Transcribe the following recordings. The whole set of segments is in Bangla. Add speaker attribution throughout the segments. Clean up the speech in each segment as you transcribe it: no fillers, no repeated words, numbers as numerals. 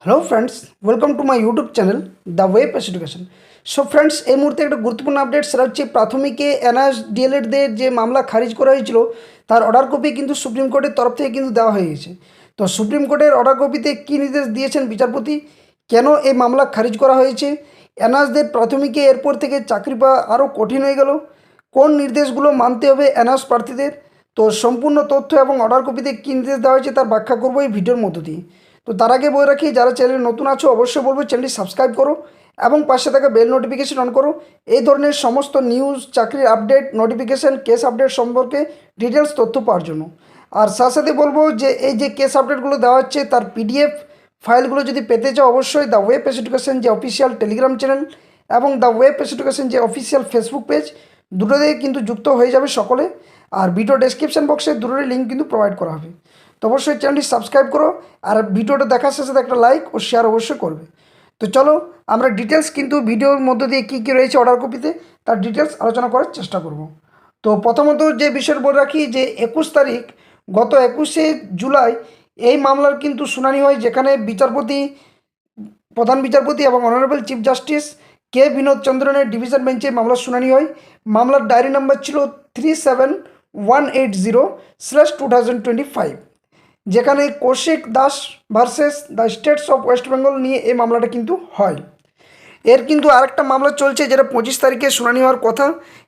Speaker 1: Hello friends, welcome to my YouTube channel the way pace education. So friends, এই মুহূর্তে একটা গুরুত্বপূর্ণ আপডেট, সেটা হচ্ছে প্রাথমিকে এনআরএস ডিএলএডদের যে মামলা খারিজ করা হয়েছিল তার অর্ডার কপি কিন্তু সুপ্রিম কোর্টের তরফ থেকে কিন্তু দেওয়া হয়ে গেছে। তো সুপ্রিম কোর্টের অর্ডার কপিতে কী নির্দেশ দিয়েছেন বিচারপতি, কেন এই মামলা খারিজ করা হয়েছে, এনআরএসদের প্রাথমিকে এরপর থেকে চাকরি পাওয়া আরও কঠিন হয়ে গেল, কোন নির্দেশগুলো মানতে হবে এনআরএস প্রার্থীদের, তো সম্পূর্ণ তথ্য এবং অর্ডার কপিতে কী নির্দেশ দেওয়া হয়েছে তার ব্যাখ্যা করবো এই ভিডিওর মধ্য দিয়ে। তো তার আগে বলে রাখি, যারা চ্যানেলে নতুন আছো অবশ্যই বলবো চ্যানেলটি সাবস্ক্রাইব করো এবং পাশে থাকা বেল নোটিফিকেশন অন করো এই ধরনের সমস্ত নিউজ, চাকরির আপডেট, নোটিফিকেশান, কেস আপডেট সম্পর্কে ডিটেলস তথ্য পাওয়ার জন্য। আর সাথে সাথে বলবো যে এই যে কেস আপডেটগুলো দেওয়া হচ্ছে তার পিডিএফ ফাইলগুলো যদি পেতে চাও অবশ্যই দ্য ওয়ে পেস এডুকেশন যে অফিসিয়াল টেলিগ্রাম চ্যানেল এবং দ্য ওয়ে পেস এডুকেশন যে অফিসিয়াল ফেসবুক পেজ, দুটোতে কিন্তু যুক্ত হয়ে যাবে সকলে। আর ভিডিও ডেসক্রিপশন বক্সে দুটোরই লিঙ্ক কিন্তু প্রোভাইড করা হবে। তো অবশ্যই চ্যানেলটি সাবস্ক্রাইব করো আর ভিডিওটা দেখার সাথে সাথে একটা লাইক ও শেয়ার অবশ্যই করবে। তো চলো আমরা ডিটেলস কিন্তু ভিডিওর মধ্য দিয়ে কী কী রয়েছে অর্ডার কপিতে তার ডিটেলস আলোচনা করার চেষ্টা করব। তো প্রথমত যে বিষয়টা বলে রাখি যে 21 তারিখ, গত 21শে জুলাই এই মামলার কিন্তু শুনানি হয়, যেখানে প্রধান বিচারপতি এবং অনারেবল চিফ জাস্টিস কে বিনোদ চন্দ্রনের ডিভিশন বেঞ্চে মামলার শুনানি হয়। মামলার ডায়েরি নাম্বার ছিল 37180/2025, যেখানে Koushik Das versus the states of West Bengal নিয়ে এই মামলাটা কিন্তু হয়। এর কিন্তু আরেকটা মামলা চলছে যেটা 25 তারিখে শুনানি হওয়ার কথা,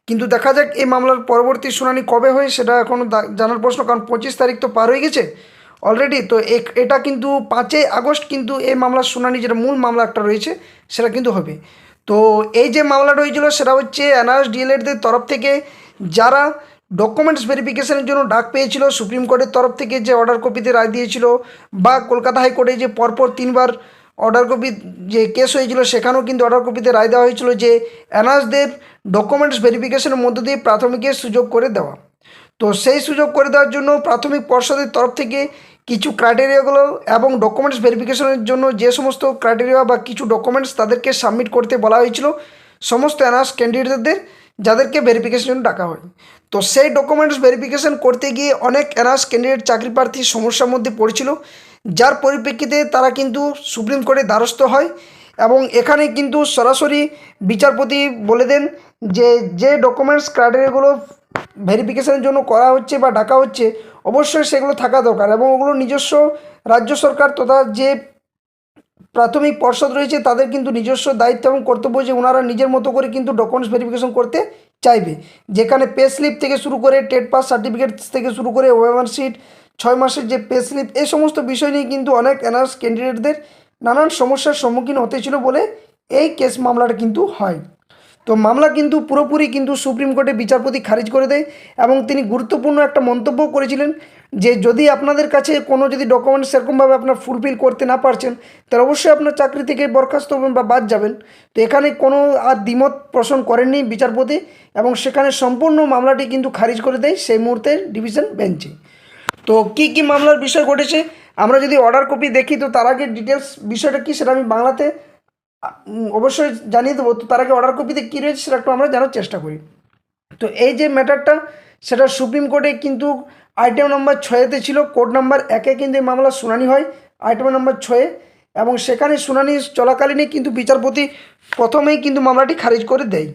Speaker 1: কিন্তু দেখা যাক এই মামলার পরবর্তী শুনানি কবে হয় সেটা এখনও জানার প্রশ্ন, কারণ 25 তারিখ তো পার হয়ে গেছে অলরেডি। তো এটা কিন্তু 5ই আগস্ট কিন্তু এই মামলার শুনানি, যেটা মূল মামলা একটা রয়েছে সেটা কিন্তু হবে। তো এই যে মামলাটা হয়েছিল সেটা হচ্ছে এনআরএস ডিএলএডদের তরফ থেকে যারা ডকুমেন্টস ভেরিফিকেশনের জন্য ডাক পেয়েছিল সুপ্রিম কোর্টের তরফ থেকে, যে অর্ডার কপিতে রায় দিয়েছিল, বা কলকাতা হাইকোর্টে যে পরপর 3বার অর্ডার কপি যে কেস হয়েছিল সেখানেও কিন্তু অর্ডার কপিতে রায় দেওয়া হয়েছিল যে এনআরএসদের ডকুমেন্টস ভেরিফিকেশনের মধ্য দিয়ে প্রাথমিকের সুযোগ করে দেওয়া। তো সেই সুযোগ করে দেওয়ার জন্য প্রাথমিক পর্ষদের তরফ থেকে কিছু ক্রাইটেরিয়াগুলো এবং ডকুমেন্টস ভেরিফিকেশনের জন্য যে সমস্ত ক্রাইটেরিয়া বা কিছু ডকুমেন্টস তাদেরকে সাবমিট করতে বলা হয়েছিল সমস্ত এনআরএস ক্যান্ডিডেটদের, যাদেরকে ভেরিফিকেশনের জন্য ডাকা হয়। তো সেই ডকুমেন্টস ভেরিফিকেশন করতে গিয়ে অনেক এনআরএস ক্যান্ডিডেট চাকরি প্রার্থী সমস্যার মধ্যে পড়েছিল, যার পরিপ্রেক্ষিতে তারা কিন্তু সুপ্রিম কোর্টে দ্বারস্থ হয়। এবং এখানে কিন্তু সরাসরি বিচারপতি বলে দেন যে যে ডকুমেন্টস ক্রাইটেরিয়াগুলো ভেরিফিকেশনের জন্য করা হচ্ছে বা ডাকা হচ্ছে অবশ্যই সেগুলো থাকা দরকার, এবং ওগুলো নিজস্ব রাজ্য সরকার তথা যে প্রাথমিক পর্ষদ রয়েছে তাদের কিন্তু নিজস্ব দায়িত্ব এবং কর্তব্য যে ওনারা নিজের মতো করে কিন্তু ডকুমেন্টস ভেরিফিকেশন করতে চাইবে, যেখানে পে স্লিপ থেকে শুরু করে টেট পাস সার্টিফিকেট থেকে শুরু করে ওয়েমার শিট, 6 মাসের যে পে স্লিপ, এই সমস্ত বিষয় নিয়ে কিন্তু অনেক এনআরএস ক্যান্ডিডেটদের নানান সমস্যার সম্মুখীন হতেছিল বলে এই কেস মামলাটা কিন্তু হয়। তো মামলা কিন্তু পুরোপুরি কিন্তু সুপ্রিম কোর্টে বিচারপতি খারিজ করে দেয়, এবং তিনি গুরুত্বপূর্ণ একটা মন্তব্য করেছিলেন যে যদি আপনাদের কাছে কোনো যদি ডকুমেন্টস সেরকমভাবে আপনার ফুলফিল করতে না পারছেন তাহলে অবশ্যই আপনার চাকরি থেকে বরখাস্ত হবেন বা বাদ যাবেন। তো এখানে কোনো আর দ্বিমত পোষণ করেননি বিচারপতি, এবং সেখানে সম্পূর্ণ মামলাটি কিন্তু খারিজ করে দেয় সেই মুহূর্তের ডিভিশন বেঞ্চে। তো কী কী মামলার বিষয় ঘটেছে আমরা যদি অর্ডার কপি দেখি, তো তার আগে ডিটেলস বিষয়টা কী সেটা আমি বাংলাতে অবশ্যই জানিয়ে দেবো। তো তার আগে অর্ডার কপিতে কী রয়েছে সেটা একটু আমরা জানার চেষ্টা করি। তো এই যে ম্যাটারটা সেটা সুপ্রিম কোর্টে কিন্তু আইটেম নম্বর 6-তে ছিল, কোর্ট নাম্বার 1-এ কিন্তু এই মামলার শুনানি হয় আইটেম নম্বর 6-এ, এবং সেখানে শুনানি চলাকালীনই কিন্তু বিচারপতি প্রথমেই কিন্তু মামলাটি খারিজ করে দেয়।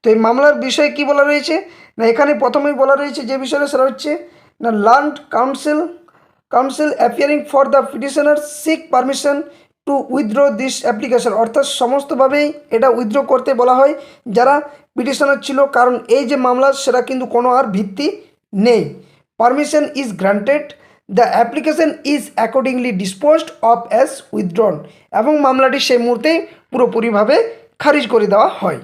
Speaker 1: তো এই মামলার বিষয়ে কী বলা রয়েছে না, এখানে প্রথমেই বলা রয়েছে যে বিষয়টা সেটা হচ্ছে না, learned counsel appearing for the petitioner seek permission to withdraw this application, অর্থাৎ সমস্তভাবেই এটা উইথড্র করতে বলা হয় যারা পিটিশনার ছিল, কারণ এই যে মামলা সেটা কিন্তু কোনো আর ভিত্তি নেই। Permission is granted, the application is accordingly disposed of as withdrawn, এবং মামলাটি সেই মুহূর্তেই পুরোপুরিভাবে খারিজ করে দেওয়া হয়।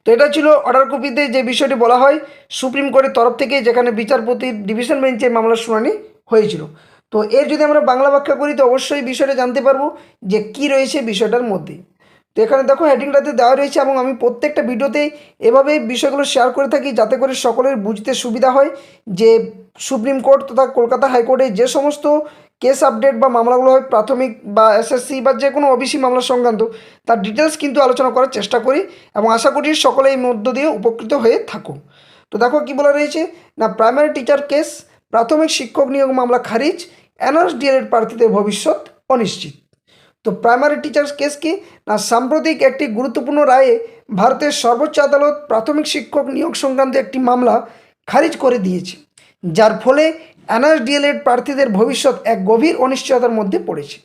Speaker 1: তো এটা ছিল অর্ডার কপিতে যে বিষয়টি বলা হয় সুপ্রিম কোর্টের তরফ থেকে, যেখানে বিচারপতির ডিভিশন বেঞ্চে মামলার শুনানি হয়েছিল। তো এর যদি আমরা বাংলা ব্যাখ্যা করি তো অবশ্যই বিষয়টা জানতে পারবো যে কী রয়েছে বিষয়টার মধ্যে। তো এখানে দেখো হেডিংটাতে দেওয়া রয়েছে, এবং আমি প্রত্যেকটা ভিডিওতে এভাবে বিষয়গুলো শেয়ার করে থাকি যাতে করে সকলের বুঝতে সুবিধা হয় যে সুপ্রিম কোর্ট তথা কলকাতা হাইকোর্টে যে সমস্ত কেস আপডেট বা মামলাগুলো হয় প্রাথমিক বা এসএসসি বা যে কোনো ওবিসি মামলা সংক্রান্ত, তার ডিটেলস কিন্তু আলোচনা করার চেষ্টা করি, এবং আশা করি সকলে এই মধ্য দিয়ে উপকৃত হয়ে থাকো। তো দেখো কী বলা রয়েছে না, প্রাইমারি টিচার কেস, প্রাথমিক শিক্ষক নিয়োগ মামলা খারিজ, এনআরএস ডিএলএড প্রার্থীদের ভবিষ্যৎ অনিশ্চিত। তো প্রাইমারি টিচার্স কেস কি না, সাম্প্রতিক একটি গুরুত্বপূর্ণ রায়ে ভারতের সর্বোচ্চ আদালত প্রাথমিক শিক্ষক নিয়োগ সংক্রান্ত একটি মামলা খারিজ করে দিয়েছে, যার ফলে অনার্স ডিএলএড প্রার্থীদের ভবিষ্যৎ এক গভীর অনিশ্চয়তার মধ্যে পড়েছে।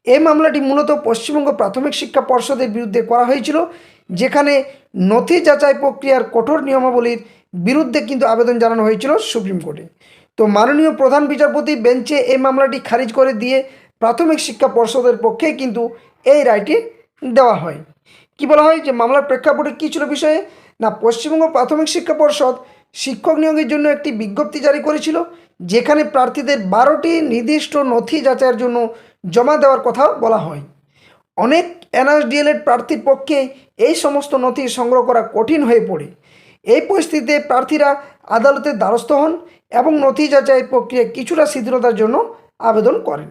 Speaker 1: এই মামলাটি মূলত পশ্চিমবঙ্গ প্রাথমিক শিক্ষা পর্ষদের বিরুদ্ধে করা হয়েছিল, যেখানে নথি যাচাই প্রক্রিয়ার কঠোর নিয়মাবলীর বিরুদ্ধে কিন্তু আবেদন জানানো হয়েছিল সুপ্রিম কোর্টে। তো মাননীয় প্রধান বিচারপতি বেঞ্চে এই মামলাটি খারিজ করে দিয়ে প্রাথমিক শিক্ষা পর্ষদের পক্ষে কিন্তু এই রায়টি দেওয়া হয়। কি বলা হয় যে মামলার প্রেক্ষাপটে কী ছিল বিষয়ে না, পশ্চিমবঙ্গ প্রাথমিক শিক্ষা পর্ষদ শিক্ষক নিয়োগের জন্য একটি বিজ্ঞপ্তি জারি করেছিল, যেখানে প্রার্থীদের 12টি নির্দিষ্ট নথি যাচাইয়ের জন্য জমা দেওয়ার কথা বলা হয়। অনেক অনার্স ডিএলএড প্রার্থীর পক্ষে এই সমস্ত নথি সংগ্রহ করা কঠিন হয়ে পড়ে। এই পরিস্থিতিতে প্রার্থীরা আদালতের দ্বারস্থ হন এবং নথি যাচাই প্রক্রিয়ায় কিছুটা শিথিলতার জন্য আবেদন করেন।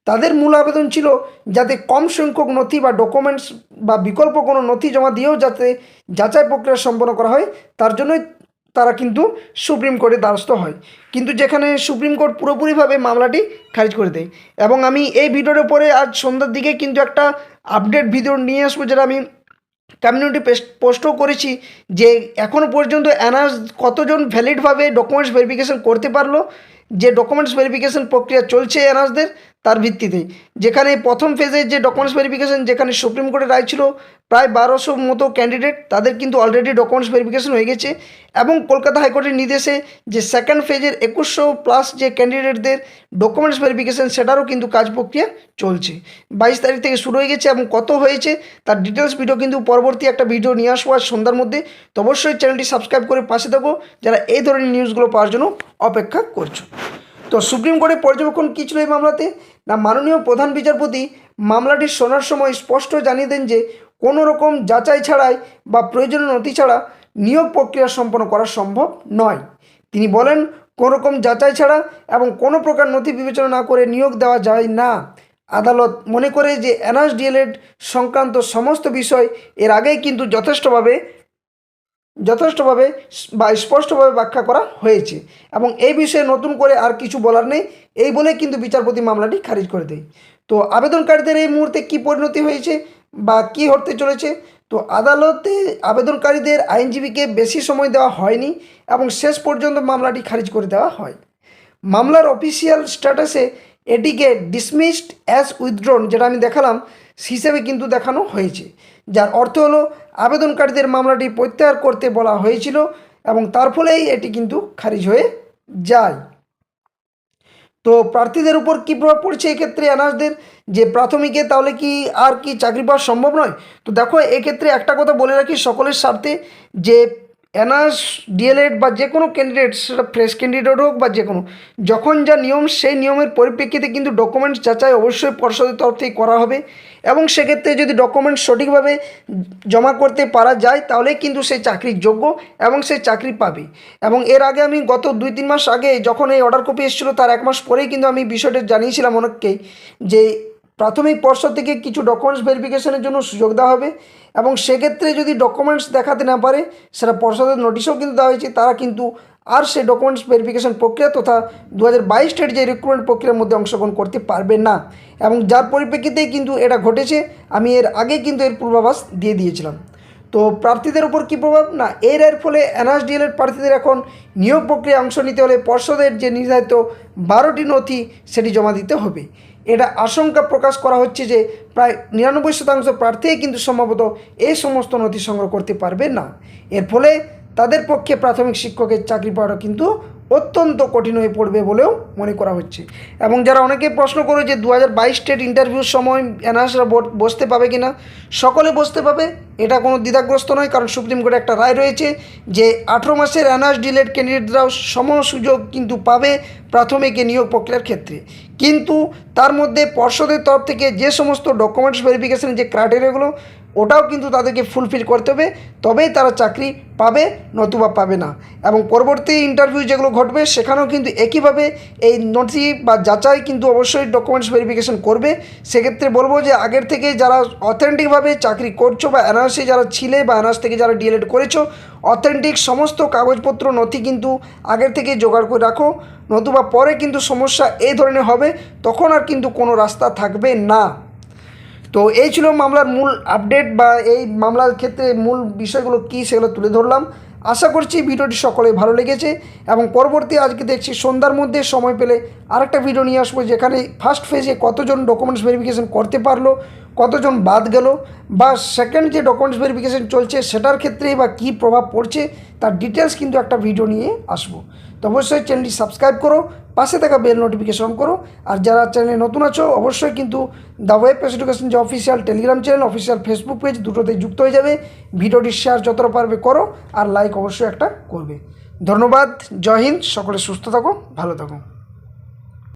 Speaker 1: তাদের মূল আবেদন ছিল যাতে কম সংখ্যক নথি বা ডকুমেন্টস বা বিকল্প কোনো নথি জমা দিয়েও যাতে যাচাই প্রক্রিয়া সম্পন্ন করা হয়, তার জন্যই তারা কিন্তু সুপ্রিম কোর্টে দ্বারস্থ হয়। কিন্তু যেখানে সুপ্রিম কোর্ট পুরোপুরিভাবে মামলাটি খারিজ করে দেয়। এবং আমি এই ভিডিওর উপরে আজ সন্ধ্যার দিকে কিন্তু একটা আপডেট ভিডিও নিয়ে আসবো, যেটা আমি কমিউনিটি পোস্টও করেছি, যে এখনও পর্যন্ত অনার্স কতজন ভ্যালিডভাবে ডকুমেন্টস ভেরিফিকেশন করতে পারলো, যে ডকুমেন্টস ভেরিফিকেশন প্রক্রিয়া চলছে অনার্সদের তার ভিত্তিতে। যেখানে প্রথম ফেজে যে ডকুমেন্টস ভেরিফিকেশন, যেখানে সুপ্রিম কোর্টের রায় ছিল প্রায় 1200 মতো ক্যান্ডিডেট, তাদের কিন্তু অলরেডি ডকুমেন্টস ভেরিফিকেশন হয়ে গেছে। এবং কলকাতা হাইকোর্টের নির্দেশে যে সেকেন্ড ফেজের 2100+ যে ক্যান্ডিডেটদের ডকুমেন্টস ভেরিফিকেশন, সেটারও কিন্তু কাজ প্রক্রিয়া চলছে। 22 তারিখ থেকে শুরু হয়ে গেছে এবং কত হয়েছে তার ডিটেলস ভিডিও কিন্তু পরবর্তী একটা ভিডিও নিয়ে আসবো আজ সন্ধ্যার মধ্যে। তো অবশ্যই চ্যানেলটি সাবস্ক্রাইব করে পাশে থাকো যারা এই ধরনের নিউজগুলো পাওয়ার জন্য অপেক্ষা করছো। তো সুপ্রিম কোর্টের পর্যবেক্ষণ কী ছিল এই মামলাতে না, মাননীয় প্রধান বিচারপতি মামলাটি শোনার সময় স্পষ্ট জানিয়ে দেন যে কোনো রকম যাচাই ছাড়াই বা প্রয়োজনীয় নথি ছাড়া নিয়োগ প্রক্রিয়া সম্পন্ন করা সম্ভব নয়। তিনি বলেন, কোনো রকম যাচাই ছাড়া এবং কোনো প্রকার নথি বিবেচনা না করে নিয়োগ দেওয়া যায় না। আদালত মনে করে যে অনার্স ডিএলএড সংক্রান্ত সমস্ত বিষয় এর আগেই কিন্তু যথেষ্টভাবে বা স্পষ্টভাবে ব্যাখ্যা করা হয়েছে এবং এই বিষয়ে নতুন করে আর কিছু বলার নেই, এই বলে কিন্তু বিচারপতি মামলাটি খারিজ করে দেয়। তো আবেদনকারীদের এই মুহূর্তে কী পরিণতি হয়েছে বা কী হতে চলেছে, তো আদালতে আবেদনকারীদের আইনজীবীকে বেশি সময় দেওয়া হয়নি এবং শেষ পর্যন্ত মামলাটি খারিজ করে দেওয়া হয়। মামলার অফিসিয়াল স্ট্যাটাসে এটিকে ডিসমিসড অ্যাজ উইথড্রন, যেটা আমি দেখালাম, হিসেবে কিন্তু দেখানো হয়েছে, যার অর্থ হলো আবেদনকারীদের মামলাটি প্রত্যাহার করতে বলা হয়েছিল এবং তার ফলেই এটি কিন্তু খারিজ হয়ে যায়। তো প্রার্থীদের উপর কী প্রভাব পড়ছে এক্ষেত্রে অনার্সদের যে প্রাথমিকে, তাহলে কি আর কি চাকরি পাওয়া সম্ভব নয়? তো দেখো, এক্ষেত্রে একটা কথা বলে রাখি সকলের স্বার্থে, যে অনার্স ডিএলএড বা যে কোনো ক্যান্ডিডেট, সেটা ফ্রেশ ক্যান্ডিডেট হোক বা যে কোনো, যখন যা নিয়ম সেই নিয়মের পরিপ্রেক্ষিতে কিন্তু ডকুমেন্টস যাচাই অবশ্যই পর্ষদের তরফ থেকে করা হবে এবং সেক্ষেত্রে যদি ডকুমেন্টস সঠিকভাবে জমা করতে পারা যায় তাহলেই কিন্তু সেই চাকরির যোগ্য এবং সেই চাকরি পাবে। এবং এর আগে আমি গত 2-3 মাস আগে যখন এই অর্ডার কপি এসেছিলো, তার 1 মাস পরেই কিন্তু আমি বিষয়টা জানিয়েছিলাম অনেককেই, যে প্রাথমিক পর্ষদ থেকে কিছু ডকুমেন্টস ভেরিফিকেশনের জন্য সুযোগ দেওয়া হবে এবং সেক্ষেত্রে যদি ডকুমেন্টস দেখাতে না পারে, সেটা পর্ষদের নোটিশও কিন্তু দেওয়া হয়েছে, তারা কিন্তু আর সেই ডকুমেন্টস ভেরিফিকেশন প্রক্রিয়া তথা 2022 স্টেট যে রিক্রুটমেন্ট প্রক্রিয়ার মধ্যে অংশগ্রহণ করতে পারবে না। এবং যার পরিপ্রেক্ষিতেই কিন্তু এটা ঘটেছে, আমি এর আগে কিন্তু এর পূর্বাভাস দিয়ে দিয়েছিলাম। তো প্রার্থীদের উপর কী প্রভাব না, এর ফলে অনার্স ডিএলএড প্রার্থীদের এখন নিয়োগ প্রক্রিয়ায় অংশ নিতে হলে পর্ষদের যে নির্ধারিত 12টি নথি সেটি জমা দিতে হবে। এটা আশঙ্কা প্রকাশ করা হচ্ছে যে প্রায় 99% প্রার্থীই কিন্তু সম্ভবত এই সমস্ত নথি সংগ্রহ করতে পারবে না। এর ফলে তাদের পক্ষে প্রাথমিক শিক্ষকের চাকরি পাওয়াটা কিন্তু অত্যন্ত কঠিন হয়ে পড়বে বলেও মনে করা হচ্ছে। এবং যারা অনেকে প্রশ্ন করে যে 2022 স্টেট ইন্টারভিউর সময় অনার্সরা বসতে পাবে কি না, সকলে বসতে পাবে, এটা কোনো দ্বিধাগ্রস্ত নয়, কারণ সুপ্রিম কোর্টে একটা রায় রয়েছে যে 18 মাসের অনার্স ডিএলএড ক্যান্ডিডেটরাও সম সুযোগ কিন্তু পাবে প্রাথমিক নিয়োগ প্রক্রিয়ার ক্ষেত্রে। কিন্তু তার মধ্যে পর্ষদের তরফ থেকে যে সমস্ত ডকুমেন্টস ভেরিফিকেশনের যে ক্রাইটেরিয়াগুলো, ওটাও কিন্তু তাদেরকে ফুলফিল করতে হবে, তবেই তারা চাকরি পাবে, নতুবা পাবে না। এবং পরবর্তী ইন্টারভিউ যেগুলো ঘটবে সেখানেও কিন্তু একইভাবে এই নথি বা যাচাই কিন্তু অবশ্যই ডকুমেন্টস ভেরিফিকেশন করবে। সেক্ষেত্রে বলবো যে আগের থেকে যারা অথেন্টিকভাবে চাকরি করছো বা এনআরসি যারা ছিলে বা এনআরসি থেকে যারা ডিএলএড করেছো, অথেন্টিক সমস্ত কাগজপত্র নথি কিন্তু আগের থেকে জোগাড় করে রাখো, নতুবা পরে কিন্তু সমস্যা এই ধরনের হবে, তখন আর কিন্তু কোনো রাস্তা থাকবে না। তো এই ছিল মামলার মূল আপডেট বা এই মামলার ক্ষেত্রে মূল বিষয়গুলো কী সেগুলো তুলে ধরলাম। আশা করছি ভিডিওটি সকলে ভালো লেগেছে এবং পরবর্তী আজকে দেখছি সন্ধ্যার মধ্যে সময় পেলে আরেকটা ভিডিও নিয়ে আসবো, যেখানে ফার্স্ট ফেজে কতজন ডকুমেন্টস ভেরিফিকেশন করতে পারলো, কতজন বাদ গেল, বা সেকেন্ড যে ডকুমেন্টস ভেরিফিকেশন চলছে সেটার ক্ষেত্রে বা কী প্রভাব পড়ছে তার ডিটেলস কিন্তু একটা ভিডিও নিয়ে আসবো। তো অবশ্যই চ্যানেলটি সাবস্ক্রাইব করো, পাশে থাকা বেল নোটিফিকেশন করো। আর যারা চ্যানেলে নতুন আছো অবশ্যই কিন্তু দ্য ওয়েব পেজ এডুকেশন যে official Telegram channel, official Facebook page দুটোতেই যুক্ত হয়ে যাবে। ভিডিওটি শেয়ার যতটা পারবে করো আর লাইক অবশ্যই একটা করবে। ধন্যবাদ, জয় হিন্দ, সকলে সুস্থ থাকো, ভালো থাকো।